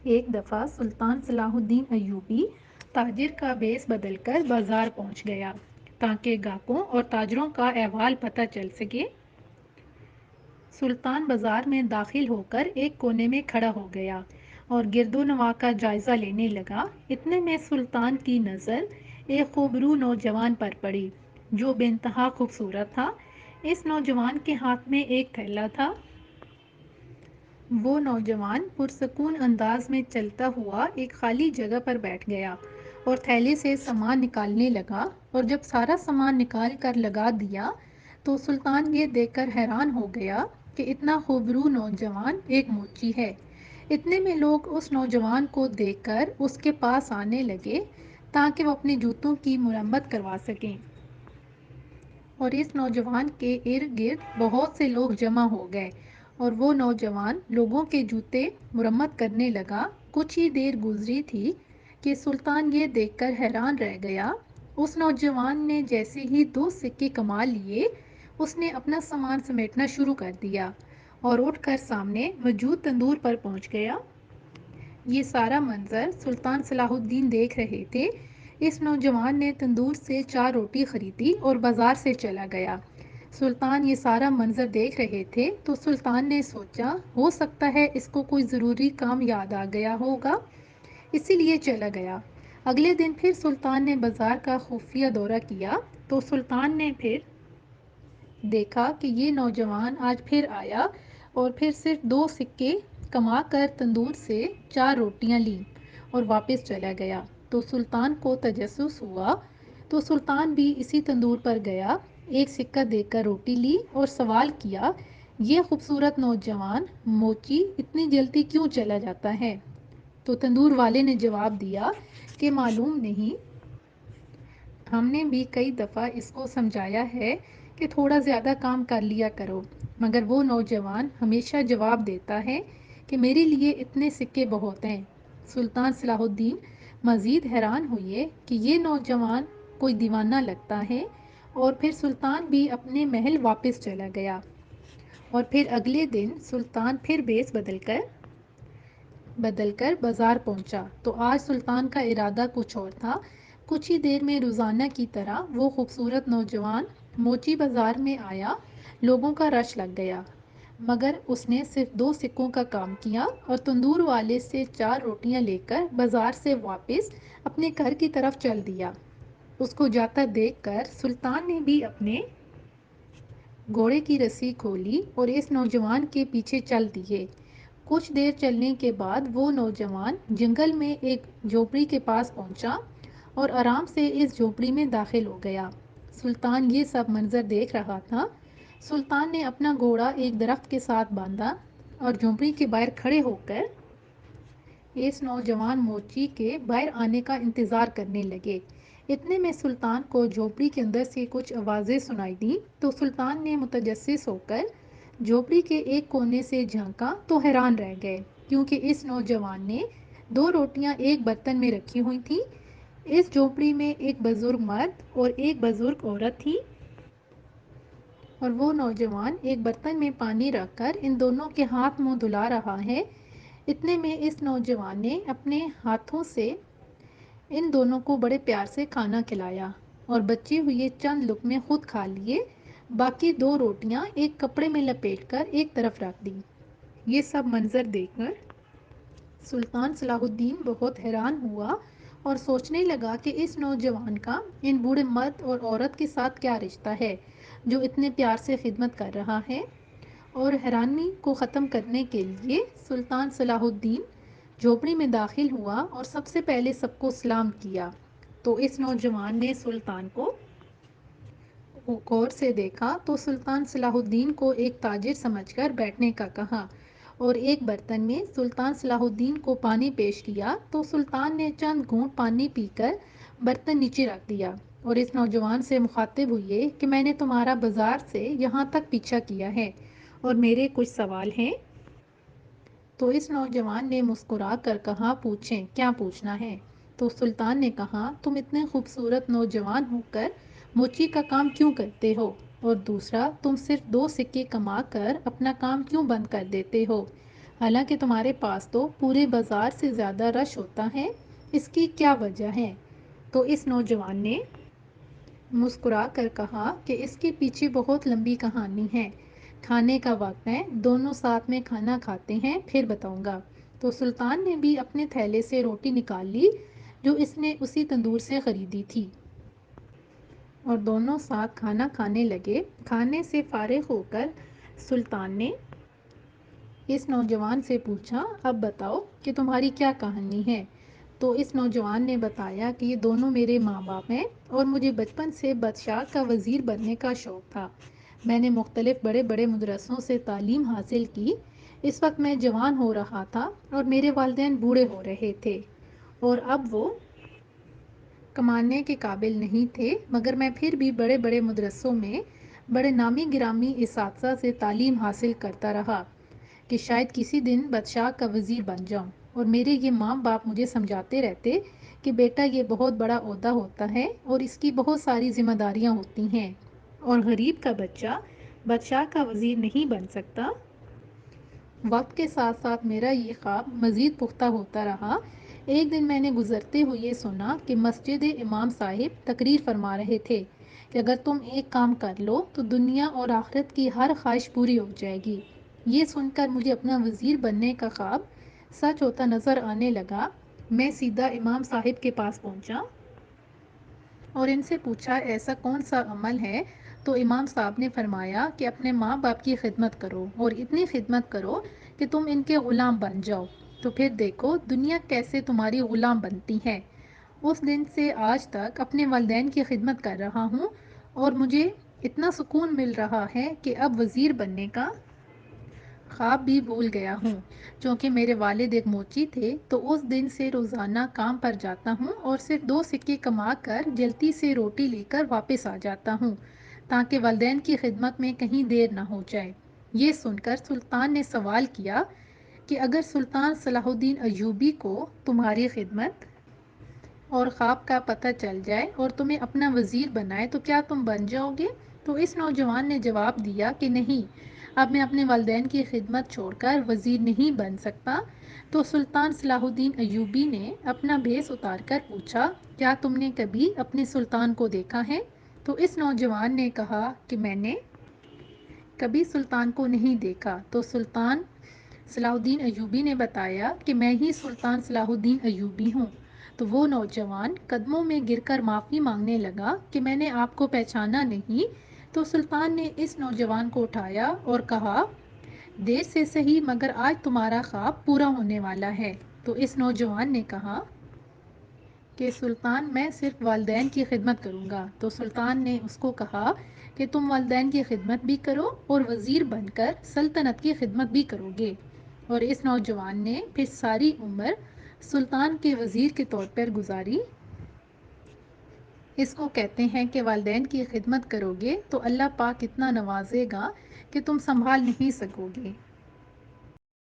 ایک دفعہ سلطان صلاح الدین ایوبی تاجر کا بیس بدل کر بازار پہنچ گیا تاکہ گاہکوں اور تاجروں کا احوال پتہ چل سکے۔ سلطان بازار میں داخل ہو کر ایک کونے میں کھڑا ہو گیا اور گرد و نواح کا جائزہ لینے لگا۔ اتنے میں سلطان کی نظر ایک خوبرو نوجوان پر پڑی جو بے انتہا خوبصورت تھا۔ اس نوجوان کے ہاتھ میں ایک تھیلا تھا۔ وہ نوجوان پرسکون انداز میں چلتا ہوا ایک خالی جگہ پر بیٹھ گیا اور تھیلے سے سامان نکالنے لگا، اور جب سارا سامان نکال کر لگا دیا تو سلطان یہ دیکھ کر حیران ہو گیا کہ اتنا خوبرو نوجوان ایک موچی ہے۔ اتنے میں لوگ اس نوجوان کو دیکھ کر اس کے پاس آنے لگے تاکہ وہ اپنے جوتوں کی مرمت کروا سکیں، اور اس نوجوان کے ارد گرد بہت سے لوگ جمع ہو گئے اور وہ نوجوان لوگوں کے جوتے مرمت کرنے لگا۔ کچھ ہی دیر گزری تھی کہ سلطان یہ دیکھ کر حیران رہ گیا۔ اس نوجوان نے جیسے ہی 2 سکے کما لیے، اس نے اپنا سامان سمیٹنا شروع کر دیا اور اٹھ کر سامنے موجود تندور پر پہنچ گیا۔ یہ سارا منظر سلطان صلاح الدین دیکھ رہے تھے۔ اس نوجوان نے تندور سے 4 روٹی خریدی اور بازار سے چلا گیا۔ سلطان یہ سارا منظر دیکھ رہے تھے تو سلطان نے سوچا ہو سکتا ہے اس کو کوئی ضروری کام یاد آ گیا ہوگا، اسی لیے چلا گیا۔ اگلے دن پھر سلطان نے بازار کا خفیہ دورہ کیا تو سلطان نے پھر دیکھا کہ یہ نوجوان آج پھر آیا اور پھر صرف 2 سکے کما کر تندور سے 4 روٹیاں لیں اور واپس چلا گیا۔ تو سلطان کو تجسس ہوا، تو سلطان بھی اسی تندور پر گیا، ایک سکہ دے کر روٹی لی اور سوال کیا، یہ خوبصورت نوجوان موچی اتنی جلدی کیوں چلا جاتا ہے؟ تو تندور والے نے جواب دیا کہ معلوم نہیں، ہم نے بھی کئی دفعہ اس کو سمجھایا ہے کہ تھوڑا زیادہ کام کر لیا کرو، مگر وہ نوجوان ہمیشہ جواب دیتا ہے کہ میرے لیے اتنے سکے بہت ہیں۔ سلطان صلاح الدین مزید حیران ہوئے کہ یہ نوجوان کوئی دیوانہ لگتا ہے، اور پھر سلطان بھی اپنے محل واپس چلا گیا۔ اور پھر اگلے دن سلطان پھر بیس بدل کر بازار پہنچا تو آج سلطان کا ارادہ کچھ اور تھا۔ کچھ ہی دیر میں روزانہ کی طرح وہ خوبصورت نوجوان موچی بازار میں آیا۔ لوگوں کا رش لگ گیا، مگر اس نے صرف 2 سکوں کا کام کیا اور تندور والے سے 4 روٹیاں لے کر بازار سے واپس اپنے گھر کی طرف چل دیا۔ اس کو جاتا دیکھ کر سلطان نے بھی اپنے گھوڑے کی رسی کھولی اور اس نوجوان کے پیچھے چل دیے۔ کچھ دیر چلنے کے بعد وہ نوجوان جنگل میں ایک جھوپڑی کے پاس پہنچا اور آرام سے اس جھوپڑی میں داخل ہو گیا۔ سلطان یہ سب منظر دیکھ رہا تھا۔ سلطان نے اپنا گھوڑا ایک درخت کے ساتھ باندھا اور جھوپڑی کے باہر کھڑے ہو کر اس نوجوان موچی کے باہر آنے کا انتظار کرنے لگے۔ اتنے میں سلطان کو جھوپڑی کے اندر سے کچھ آوازیں سنائی دیں تو سلطان نے متجسس ہو کر جھوپڑی کے ایک کونے سے جھانکا تو حیران رہ گئے، کیونکہ اس نوجوان نے 2 روٹیاں ایک برتن میں رکھی ہوئی تھیں۔ اس جھوپڑی میں ایک بزرگ مرد اور ایک بزرگ عورت تھی، اور وہ نوجوان ایک برتن میں پانی رکھ کر ان دونوں کے ہاتھ منہ دھلا رہا ہے۔ اتنے میں اس نوجوان نے اپنے ہاتھوں سے ان دونوں کو بڑے پیار سے کھانا کھلایا اور بچے ہوئے چند لقمے خود کھا لیے، باقی 2 روٹیاں ایک کپڑے میں لپیٹ کر ایک طرف رکھ دیں۔ یہ سب منظر دیکھ کر سلطان صلاح الدین بہت حیران ہوا اور سوچنے لگا کہ اس نوجوان کا ان بوڑھے مرد اور عورت کے ساتھ کیا رشتہ ہے جو اتنے پیار سے خدمت کر رہا ہے۔ اور حیرانی کو ختم کرنے کے لیے سلطان صلاح الدین جھوپڑی میں داخل ہوا اور سب سے پہلے سب کو سلام کیا۔ تو اس نوجوان نے سلطان کو غور سے دیکھا تو سلطان صلاح الدین کو ایک تاجر سمجھ کر بیٹھنے کا کہا اور ایک برتن میں سلطان صلاح الدین کو پانی پیش کیا تو سلطان نے چند گھونٹ پانی پی کر برتن نیچے رکھ دیا اور اس نوجوان سے مخاطب ہوئے کہ میں نے تمہارا بازار سے یہاں تک پیچھا کیا ہے اور میرے کچھ سوال ہیں۔ تو اس نوجوان نے مسکرا کر کہا، پوچھیں، کیا پوچھنا ہے؟ تو سلطان نے کہا، تم اتنے خوبصورت نوجوان ہو کر موچی کا کام کیوں کرتے ہو؟ اور دوسرا، تم صرف 2 سکے کما کر اپنا کام کیوں بند کر دیتے ہو؟ حالانکہ تمہارے پاس تو پورے بازار سے زیادہ رش ہوتا ہے، اس کی کیا وجہ ہے؟ تو اس نوجوان نے مسکرا کر کہا کہ اس کے پیچھے بہت لمبی کہانی ہے، کھانے کا وقت ہے، دونوں ساتھ میں کھانا کھاتے ہیں، پھر بتاؤں گا۔ تو سلطان نے بھی اپنے تھیلے سے روٹی نکال لی جو اس نے اسی تندور سے خریدی تھی، اور دونوں ساتھ کھانا کھانے لگے۔ کھانے سے فارغ ہو کر سلطان نے اس نوجوان سے پوچھا، اب بتاؤ کہ تمہاری کیا کہانی ہے؟ تو اس نوجوان نے بتایا کہ یہ دونوں میرے ماں باپ ہیں اور مجھے بچپن سے بادشاہ کا وزیر بننے کا شوق تھا۔ میں نے مختلف بڑے بڑے مدرسوں سے تعلیم حاصل کی۔ اس وقت میں جوان ہو رہا تھا اور میرے والدین بوڑھے ہو رہے تھے، اور اب وہ کمانے کے قابل نہیں تھے، مگر میں پھر بھی بڑے بڑے مدرسوں میں بڑے نامی گرامی اساتذہ سے تعلیم حاصل کرتا رہا کہ شاید کسی دن بادشاہ کا وزیر بن جاؤں، اور میرے یہ ماں باپ مجھے سمجھاتے رہتے کہ بیٹا یہ بہت بڑا عہدہ ہوتا ہے اور اس کی بہت ساری ذمہ داریاں ہوتی ہیں، اور غریب کا بچہ بادشاہ کا وزیر نہیں بن سکتا۔ وقت کے ساتھ ساتھ میرا یہ خواب مزید پختہ ہوتا رہا۔ ایک دن میں نے گزرتے ہوئے یہ سنا کہ مسجد امام صاحب تقریر فرما رہے تھے کہ اگر تم ایک کام کر لو تو دنیا اور آخرت کی ہر خواہش پوری ہو جائے گی۔ یہ سن کر مجھے اپنا وزیر بننے کا خواب سچ ہوتا نظر آنے لگا۔ میں سیدھا امام صاحب کے پاس پہنچا اور ان سے پوچھا، ایسا کون سا عمل ہے؟ تو امام صاحب نے فرمایا کہ اپنے ماں باپ کی خدمت کرو، اور اتنی خدمت کرو کہ تم ان کے غلام بن جاؤ، تو پھر دیکھو دنیا کیسے تمہاری غلام بنتی ہے۔ اس دن سے آج تک اپنے والدین کی خدمت کر رہا ہوں، اور مجھے اتنا سکون مل رہا ہے کہ اب وزیر بننے کا خواب بھی بھول گیا ہوں۔ چونکہ میرے والد ایک موچی تھے تو اس دن سے روزانہ کام پر جاتا ہوں اور صرف 2 سکے کما کر جلدی سے روٹی لے کر واپس آ جاتا ہوں تاکہ والدین کی خدمت میں کہیں دیر نہ ہو جائے۔ یہ سن کر سلطان نے سوال کیا کہ اگر سلطان صلاح الدین ایوبی کو تمہاری خدمت اور خواب کا پتہ چل جائے اور تمہیں اپنا وزیر بنائے تو کیا تم بن جاؤ گے؟ تو اس نوجوان نے جواب دیا کہ نہیں، اب میں اپنے والدین کی خدمت چھوڑ کر وزیر نہیں بن سکتا۔ تو سلطان صلاح الدین ایوبی نے اپنا بھیس اتار کر پوچھا، کیا تم نے کبھی اپنے سلطان کو دیکھا ہے؟ تو اس نوجوان نے کہا کہ میں نے کبھی سلطان کو نہیں دیکھا۔ تو سلطان صلاح الدین ایوبی نے بتایا کہ میں ہی سلطان صلاح الدین ایوبی ہوں۔ تو وہ نوجوان قدموں میں گر کر معافی مانگنے لگا کہ میں نے آپ کو پہچانا نہیں۔ تو سلطان نے اس نوجوان کو اٹھایا اور کہا، دیر سے صحیح مگر آج تمہارا خواب پورا ہونے والا ہے۔ تو اس نوجوان نے کہا کہ سلطان میں صرف والدین کی خدمت کروں گا۔ تو سلطان نے اس کو کہا کہ تم والدین کی خدمت بھی کرو اور وزیر بن کر سلطنت کی خدمت بھی کرو گے۔ اور اس نوجوان نے پھر ساری عمر سلطان کے وزیر کے طور پر گزاری۔ اس کو کہتے ہیں کہ والدین کی خدمت کرو گے تو اللہ پاک اتنا نوازے گا کہ تم سنبھال نہیں سکو گے۔